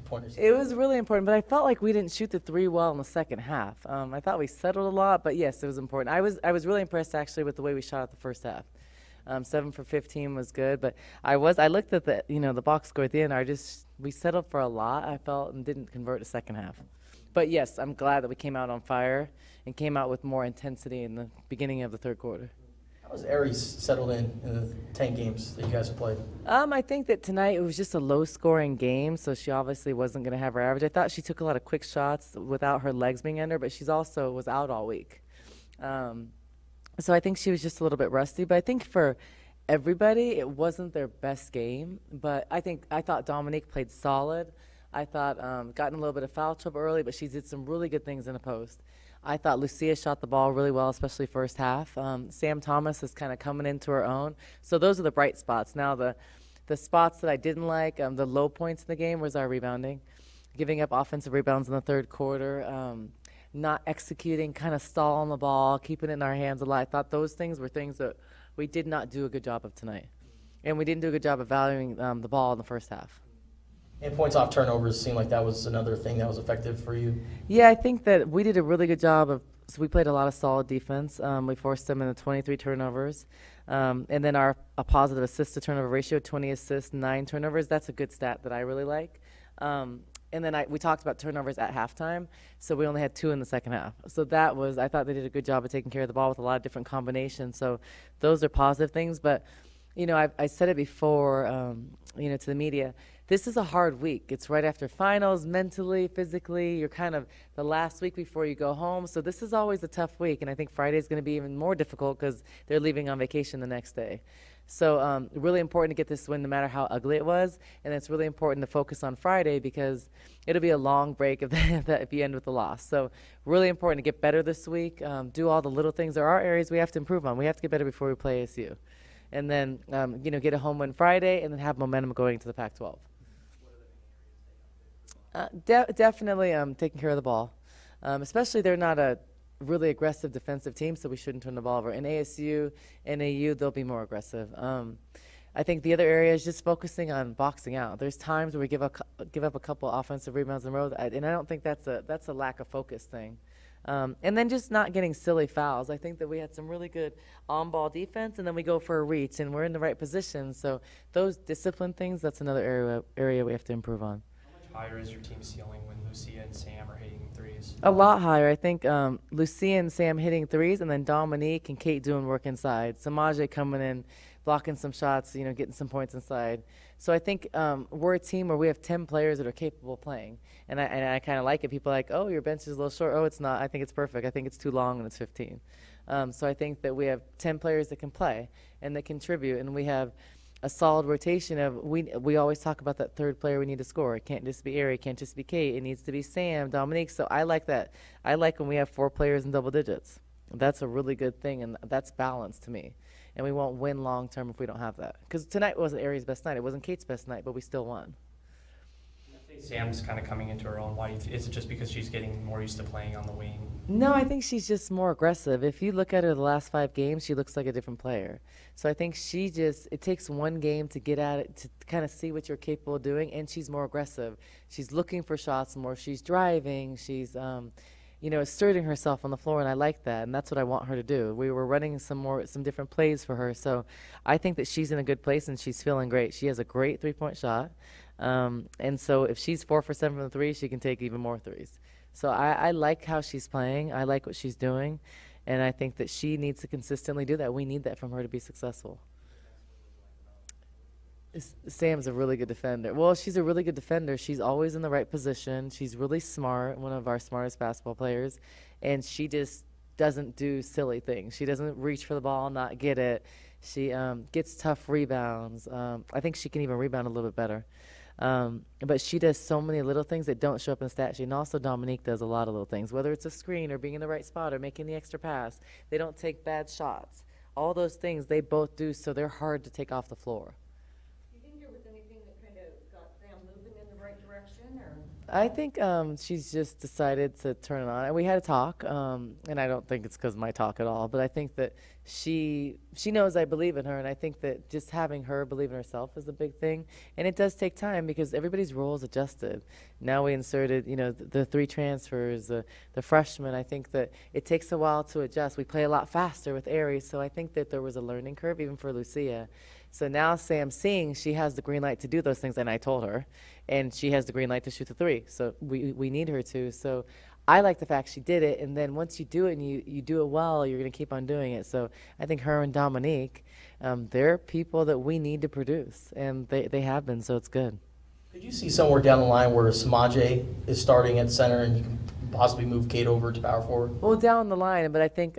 pointers? It was really important, but I felt like we didn't shoot the three well in the second half. I thought we settled a lot, but yes, it was important. I was really impressed actually with the way we shot at the first half. 7 for 15 was good, but I looked at the box score at the end. We settled for a lot, I felt, and didn't convert the second half. But yes, I'm glad that we came out on fire and came out with more intensity in the beginning of the third quarter. How has Aries settled in the 10 games that you guys have played? I think that tonight it was just a low-scoring game, so she obviously wasn't going to have her average. I thought she took a lot of quick shots without her legs being under, but she's also was out all week. So I think she was just a little bit rusty. But I think for everybody, it wasn't their best game. But I thought Dominique played solid. I thought got in a little bit of foul trouble early, but she did some really good things in the post. I thought Lucia shot the ball really well, especially first half. Sam Thomas is kind of coming into her own. So those are the bright spots. Now the spots that I didn't like, the low points in the game was our rebounding, giving up offensive rebounds in the third quarter, not executing, kind of stalling the ball, keeping it in our hands a lot. I thought those things were things that we did not do a good job of tonight. And we didn't do a good job of valuing the ball in the first half. And points off turnovers seemed like that was another thing that was effective for you. Yeah, I think that we did a really good job of. So we played a lot of solid defense. We forced them into 23 turnovers. And then a positive assist to turnover ratio, 20 assists, 9 turnovers. That's a good stat that I really like. And then we talked about turnovers at halftime, so we only had 2 in the second half. So I thought they did a good job of taking care of the ball with a lot of different combinations. So those are positive things. But, I said it before, to the media. This is a hard week. It's right after finals, mentally, physically. You're kind of the last week before you go home. So this is always a tough week, and I think Friday is going to be even more difficult because they're leaving on vacation the next day. So really important to get this win no matter how ugly it was, and it's really important to focus on Friday because it'll be a long break if you end with a loss. So really important to get better this week, do all the little things. There are areas we have to improve on. We have to get better before we play ASU. And then, get a home win Friday and then have momentum going to the Pac-12. Definitely taking care of the ball. Especially they're not a really aggressive defensive team, so we shouldn't turn the ball over. In ASU and AU, they'll be more aggressive. I think the other area is just focusing on boxing out. There's times where we give up a couple offensive rebounds in a row, and I don't think that's a lack of focus thing. And then just not getting silly fouls. I think that we had some really good on-ball defense, and then we go for a reach, and we're in the right position. So those discipline things, that's another area we have to improve on. Higher is your team ceiling when Lucia and Sam are hitting threes? A lot higher. I think Lucia and Sam hitting threes, and then Dominique and Kate doing work inside. Samaje coming in, blocking some shots, getting some points inside. So I think we're a team where we have 10 players that are capable of playing. And I kind of like it. People are like, oh, your bench is a little short. Oh, it's not. I think it's perfect. I think it's too long and it's 15. So I think that we have 10 players that can play and that contribute, and we have a solid rotation of we always talk about that third player we need to score. It can't just be Ari, it can't just be Kate. It needs to be Sam, Dominique. So I like that. I like when we have 4 players in double digits. That's a really good thing, and that's balance to me. And we won't win long term if we don't have that. Because tonight wasn't Ari's best night. It wasn't Kate's best night, but we still won. Sam's kind of coming into her own. Why is it just because she's getting more used to playing on the wing? No, I think she's just more aggressive. If you look at her the last 5 games, she looks like a different player. So I think it takes one game to get at it, to kind of see what you're capable of doing, and she's more aggressive. She's looking for shots more. She's driving. She's, asserting herself on the floor, and I like that, and that's what I want her to do. We were running some different plays for her, so I think that she's in a good place, and she's feeling great. She has a great three-point shot. And so if she's 4 for 7 from the 3, she can take even more threes. So I like how she's playing. I like what she's doing. And I think that she needs to consistently do that. We need that from her to be successful. Sam's a really good defender. Well, she's a really good defender. She's always in the right position. She's really smart, one of our smartest basketball players. And she just doesn't do silly things. She doesn't reach for the ball, not get it. She gets tough rebounds. I think she can even rebound a little bit better. But she does so many little things that don't show up in the stat sheet. And also Dominique does a lot of little things, whether it's a screen or being in the right spot or making the extra pass. They don't take bad shots. All those things they both do, so they're hard to take off the floor. Do you think there was anything that kind of got Sam moving in the right direction? Or? I think she's just decided to turn it on. And we had a talk, and I don't think it's because of my talk at all, but I think that she knows I believe in her, and I think that just having her believe in herself is a big thing. And it does take time because everybody's roles adjusted. Now we inserted, the 3 transfers, the freshmen. I think that it takes a while to adjust. We play a lot faster with Aries, so I think that there was a learning curve even for Lucia. So now Sam seeing she has the green light to do those things, and I told her, and she has the green light to shoot the 3. So we need her to. So I like the fact she did it, and then once you do it and you do it well, you're going to keep on doing it. So I think her and Dominique, they're people that we need to produce, and they have been, so it's good. Could you see somewhere down the line where Samaje is starting at center and you can possibly move Kate over to power forward? Well, down the line, but I think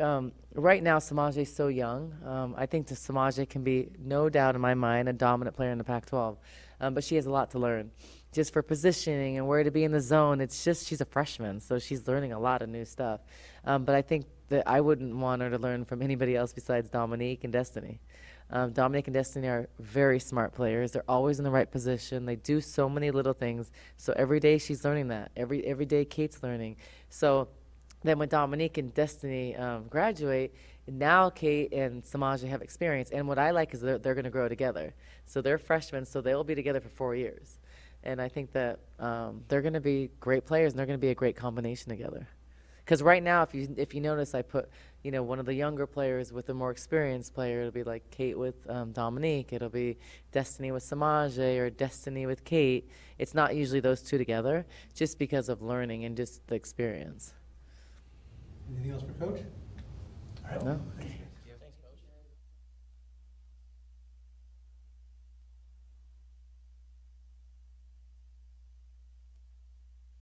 right now Samaje is so young. I think the Samaje can be, no doubt in my mind, a dominant player in the Pac-12, but she has a lot to learn. Just for positioning and where to be in the zone, it's just she's a freshman, so she's learning a lot of new stuff. But I think that I wouldn't want her to learn from anybody else besides Dominique and Destiny. Dominique and Destiny are very smart players. They're always in the right position. They do so many little things. So every day she's learning that. Every day Kate's learning. So then when Dominique and Destiny graduate, now Kate and Samaje have experience. And what I like is they're going to grow together. So they're freshmen, so they'll be together for 4 years. And I think that they're going to be great players, and they're going to be a great combination together. Because right now, if you notice, I put one of the younger players with a more experienced player. It'll be like Kate with Dominique. It'll be Destiny with Samaje or Destiny with Kate. It's not usually those 2 together, just because of learning and just the experience. Anything else for Coach? All right. No?